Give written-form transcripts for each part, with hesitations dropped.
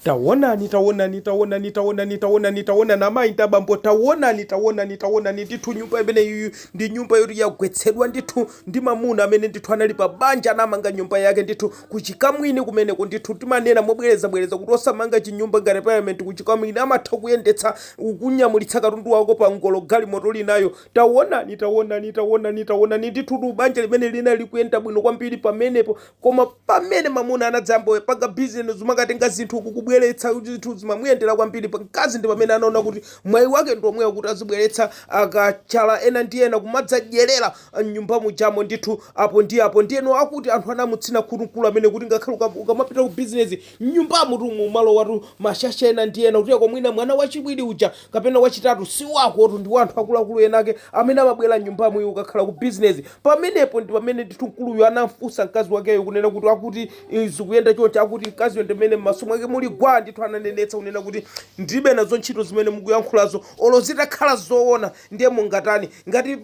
Taonani taonani taonani taonani taonani taonani na maita bambo taonani taonani taonani ndithu nyumba imene iyi ndi nyumba yoti yagwetsedwa ndithu ndi mamuna amene ndithu anali pa banja anamanga nyumba yake ndithu kuchikamwini kumeneko ndithu timanena mobwereza kuti osamanga chinyumba ngati parliament kuchikamwini amatha kuyendetsa kunyamulitsa katundu wako pa ngolo galimoto linayo. Taonani taonani taonani taonani ndithu banja limene lina likuyenda bwino kwambiri pamenepo, koma pamene mamuna anadzamba panga business zimakatenga zinthu kubweretsa zinthu zimamuyendera kwambiri mkazi ndi pamene anaona kuti mwayi wake ndiomweyo kuti azibweretsa akachala ena ndi ena kumadzadyerera mnyumba mujamo ndithu apo ndiyeno akuti anthu anamutsina khulunkulu amene kuti ngakhale ukamapita ku business mnyumbamo tumu malo watu mashasha ena ndi ena kuti komwina mwana wachiwiri uja kapena wachitatu si wako otu ndi wanthu akuluakulu enake amene amabwera mnyumbamo iwo ukakhala ku business. Pamenepo ndi pamene ndithu mkuluyo anafunsa mkazi wakeyo kunena kuti akuti zikuyenda chonchi, akuti mkaziyo ndi mmene m'maso mwake muli gwa ndithu ananenetsa kunena kuti ndilibe nazo ntchito zimene mukuyankhulazo olo zitakhala zoona ndiye mungatani, ngati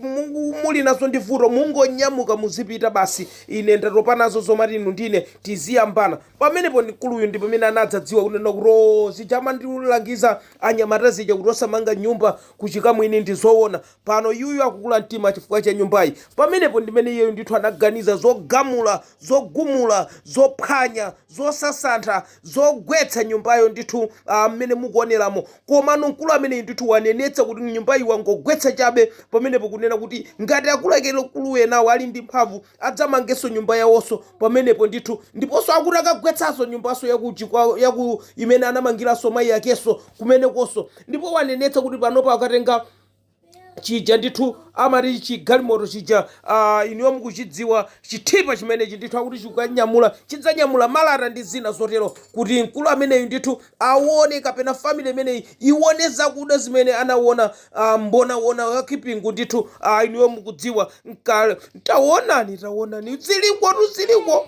muli nazo ndi vuto mungonyamuka muzipita basi, ine ndatopa nazo zomati inu ndine tiziyambana. Pamenepo mkuluyu ndi pamene anadzadziwa kunena kuti zijama ndilangiza anyamata zija kuti osamanga nyumba kuchikamwini ndi zoona, pano yuyu akukula mtima chifukwa cha nyumbayi. Pamenepo ndimene iyeyo ndithu anaganiza zogamula zogumula zophwanya zosasantha zogwetsa nyumbayo ndithu mmene mukuoneramo, koma mkulu amene ndithu wanenetsa kuti nyumbayi wangogwetsa chabe. Pamenepo kunena kuti ngati akulekera mkulu enawo ali ndi mphamvu adzamangenso nyumba yawonso pamenepo ndithu, ndiponso akuti akagwetsanso nyumbaso yaku imene anamangiranso mayi yakenso kumenekonso. Ndipo wanenetsa kuti panopo akatenga chija ndithu amati chigalimoto chija iniwo mukuchidziwa chithipa chimenechi ndithu akuti chikanyamula chidzanyamula malata ndi zina zotero, kuti mkulu ameneyu ndithu aone kapena family imeneyi ione zakuda zimene anaona mbonaona kipingu ndithu iniwo mukudziwa nkale. Taonani taonani ziliko.